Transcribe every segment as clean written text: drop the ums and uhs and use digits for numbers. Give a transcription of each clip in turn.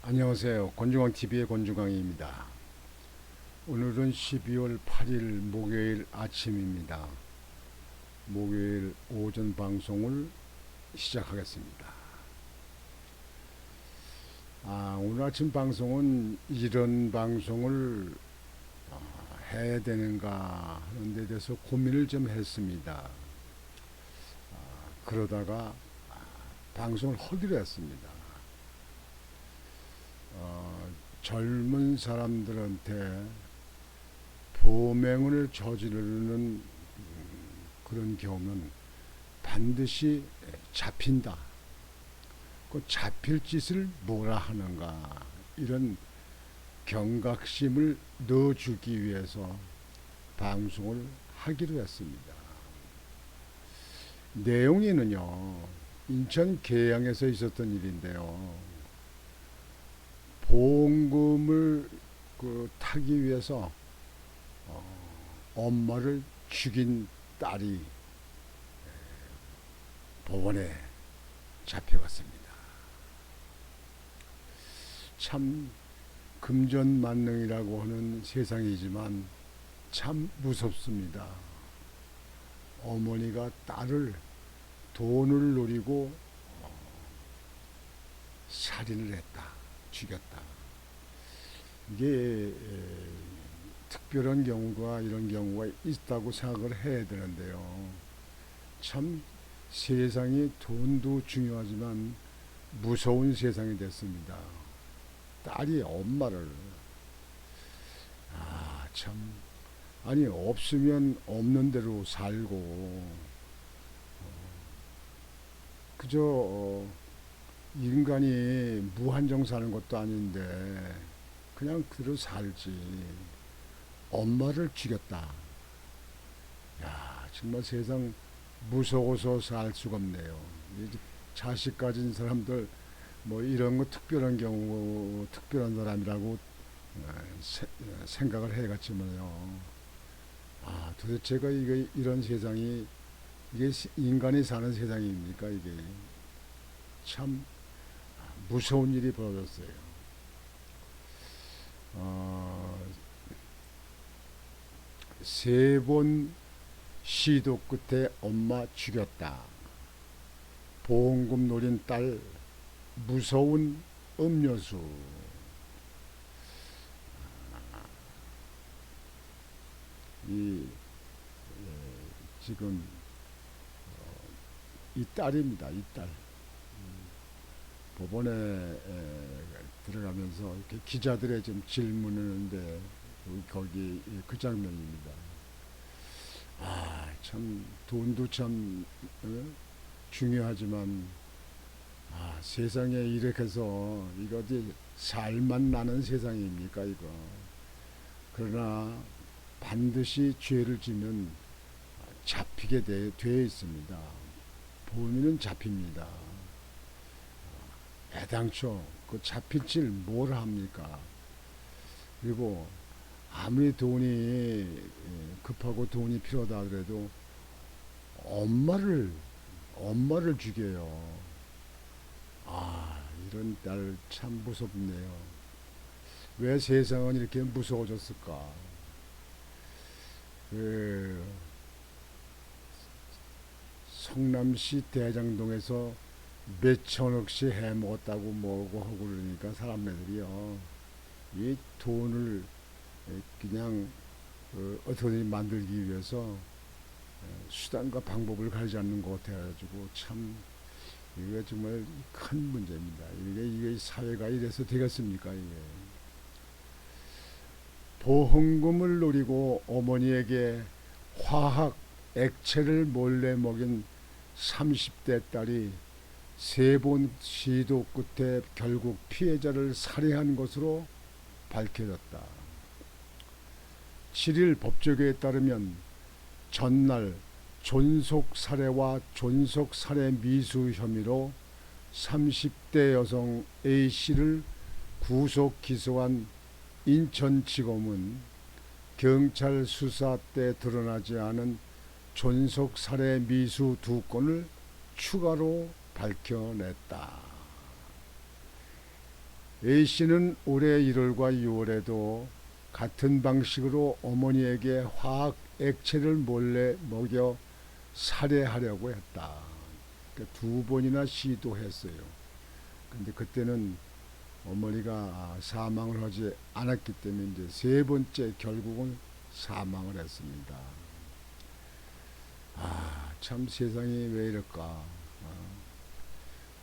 안녕하세요. 권중광TV의 권중광입니다. 오늘은 12월 8일 목요일 아침입니다. 목요일 오전 방송을 시작하겠습니다. 오늘 아침 방송은 이런 방송을 해야 되는가 하는 데 대해서 고민을 좀 했습니다. 그러다가 방송을 하기로 했습니다. 젊은 사람들한테 범행을 저지르는 그런 경우는 반드시 잡힌다. 그 잡힐 짓을 뭐라 하는가, 이런 경각심을 넣어주기 위해서 방송을 하기로 했습니다. 내용에는요, 인천 계양에서 있었던 일인데요. 보험금을 타기 위해서 엄마를 죽인 딸이 법원에 잡혀갔습니다. 참 금전만능이라고 하는 세상이지만 참 무섭습니다. 어머니가 딸을 돈을 노리고 살인을 했다. 죽였다. 이게 특별한 경우가, 이런 경우가 있다고 생각을 해야 되는데요. 참 세상이 돈도 중요하지만 무서운 세상이 됐습니다. 딸이 엄마를 참, 아니 없으면 없는 대로 살고 그저 인간이 무한정 사는 것도 아닌데 그냥 그대로 살지. 엄마를 죽였다. 야, 정말 세상 무서워서 살 수가 없네요. 자식 가진 사람들 뭐 이런 거 특별한 경우, 특별한 사람이라고 생각을 해갔지만요. 도대체가 이게 이런 세상이, 이게 인간이 사는 세상입니까? 이게 참 무서운 일이 벌어졌어요. 세 번 시도 끝에 엄마 죽였다. 보험금 노린 딸 무서운 음료수. 지금 이 딸입니다. 이 딸. 법원에 들어가면서 이렇게 기자들의 좀 질문을 하는데 거기 그 장면입니다. 참 돈도 참 중요하지만 세상에 이렇게 해서 이거 어디 살만 나는 세상입니까 이거. 그러나 반드시 죄를 지면 잡히게 되어 있습니다. 범인은 잡힙니다. 애당초 그 잡힐 질 뭘 합니까? 그리고 아무리 돈이 급하고 돈이 필요하다 그래도 엄마를 죽여요. 이런 딸 참 무섭네요. 왜 세상은 이렇게 무서워졌을까? 성남시 대장동에서 몇천억씩 해먹었다고 뭐고 하고 그러니까 사람들이요, 이 돈을 그냥 어떻게든 만들기 위해서 수단과 방법을 가리지 않는 것 같아가지고 참 이게 정말 큰 문제입니다. 이게 사회가 이래서 되겠습니까? 이게 보험금을 노리고 어머니에게 화학 액체를 몰래 먹인 30대 딸이 세 번 시도 끝에 결국 피해자를 살해한 것으로 밝혀졌다. 7일 법조계에 따르면 전날 존속살해와 존속살해 미수 혐의로 30대 여성 A씨를 구속 기소한 인천지검은 경찰 수사 때 드러나지 않은 존속살해 미수 2건을 추가로 밝혀냈다. A씨는 올해 1월과 6월에도 같은 방식으로 어머니에게 화학 액체를 몰래 먹여 살해하려고 했다. 그러니까 두 번이나 시도했어요. 근데 그때는 어머니가 사망을 하지 않았기 때문에 이제 세 번째 결국은 사망을 했습니다. 참 세상이 왜 이럴까.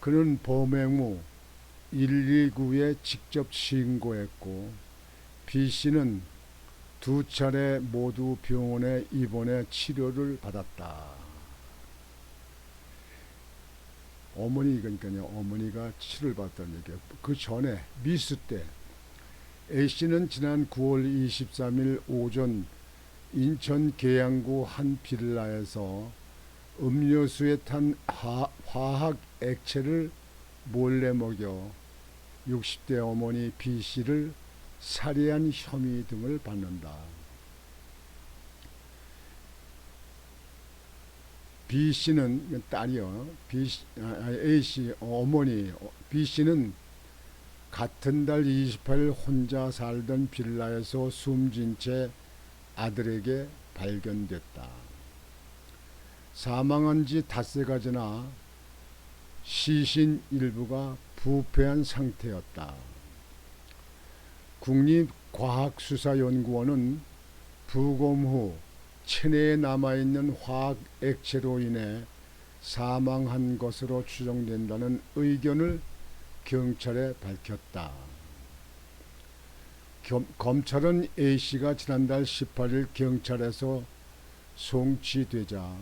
그는 범행 후 119에 직접 신고했고 B씨는 두 차례 모두 병원에 입원해 치료를 받았다. 그러니까요. 어머니가 치료를 받았다는 얘기예요. 그 전에 미수 때 A씨는 지난 9월 23일 오전 인천 계양구 한 빌라에서 음료수에 탄 화학 액체를 몰래 먹여 60대 어머니 B씨를 살해한 혐의 등을 받는다. B씨는 딸이요. A씨 어머니 B씨는 같은 달 28일 혼자 살던 빌라에서 숨진 채 아들에게 발견됐다. 사망한 지 닷새가 지나 시신 일부가 부패한 상태였다. 국립과학수사연구원은 부검 후 체내에 남아있는 화학 액체로 인해 사망한 것으로 추정된다는 의견을 경찰에 밝혔다. 검찰은 A씨가 지난달 18일 경찰에서 송치되자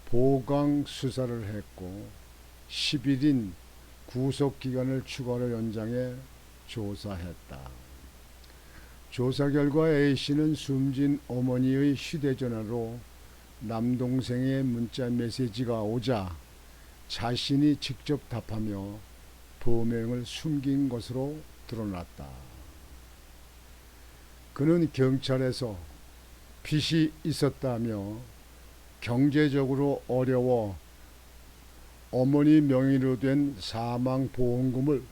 보강 수사를 했고 10일인 구속기간을 추가로 연장해 조사했다. 조사 결과 A씨는 숨진 어머니의 휴대전화로 남동생의 문자 메시지가 오자 자신이 직접 답하며 범행을 숨긴 것으로 드러났다. 그는 경찰에서 빚이 있었다며 경제적으로 어려워 어머니 명의로 된 사망보험금을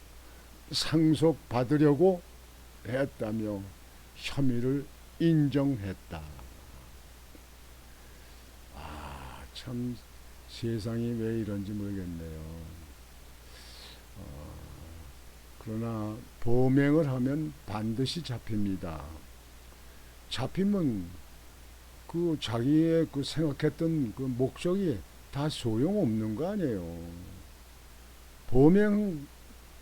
상속받으려고 했다며 혐의를 인정했다. 참 세상이 왜 이런지 모르겠네요. 그러나 범행을 하면 반드시 잡힙니다. 잡히면 그 자기의 그 생각했던 그 목적이 다 소용없는 거 아니에요.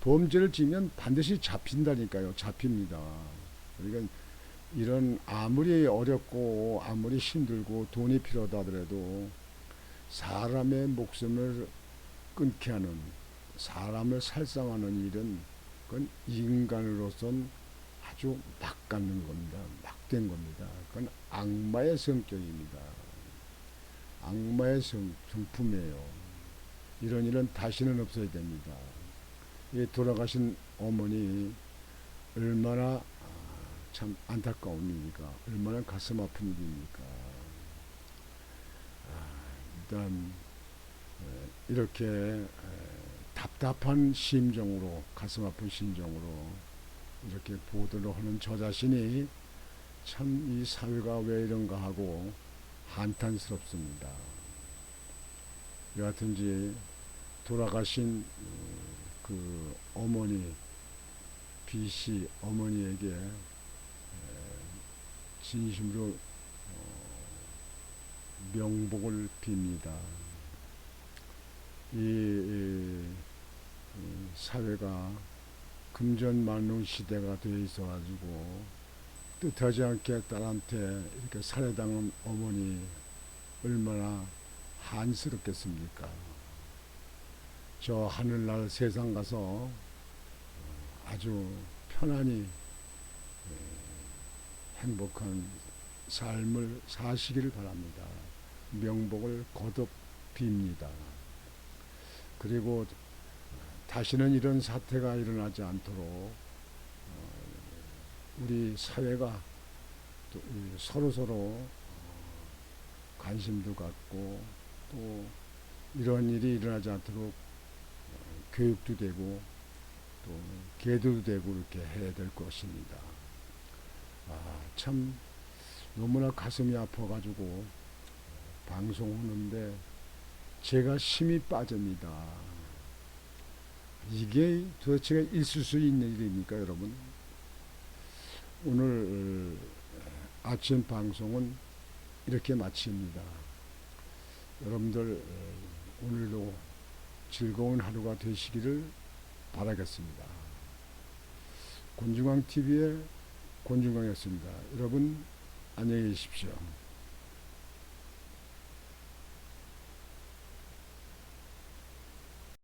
범죄를 지면 반드시 잡힌다니까요. 잡힙니다. 그러니까 이런 아무리 어렵고 아무리 힘들고 돈이 필요하다 하더라도 사람의 목숨을 끊게 하는, 사람을 살상하는 일은 그건 인간으로선 아주 막 갖는 겁니다. 막된 겁니다. 그건 악마의 성격입니다. 악마의 성품이에요. 이런 일은 다시는 없어야 됩니다. 이 돌아가신 어머니 얼마나 참 안타까운 일입니까? 얼마나 가슴 아픈 일입니까? 일단 이렇게 답답한 심정으로, 가슴 아픈 심정으로 이렇게 보도를 하는 저 자신이 참 이 사회가 왜 이런가 하고 한탄스럽습니다. 여하튼지 돌아가신 그 어머니 B씨 어머니에게 진심으로 명복을 빕니다. 이 사회가 금전만능 시대가 되어 있어가지고 뜻하지 않게 딸한테 이렇게 살해당한 어머니 얼마나 한스럽겠습니까? 저 하늘날 세상 가서 아주 편안히 행복한 삶을 사시기를 바랍니다. 명복을 거듭 빕니다. 그리고 다시는 이런 사태가 일어나지 않도록 우리 사회가 또 서로서로 관심도 갖고 또 이런 일이 일어나지 않도록 교육도 되고 또 계도도 되고 이렇게 해야 될 것입니다. 참 너무나 가슴이 아파가지고 방송하는데 제가 힘이 빠집니다. 이게 도대체가 있을 수 있는 일입니까, 여러분? 오늘 아침 방송은 이렇게 마칩니다. 여러분들 오늘도 즐거운 하루가 되시기를 바라겠습니다. 곤중왕TV의 곤중왕이었습니다. 여러분 안녕히 계십시오.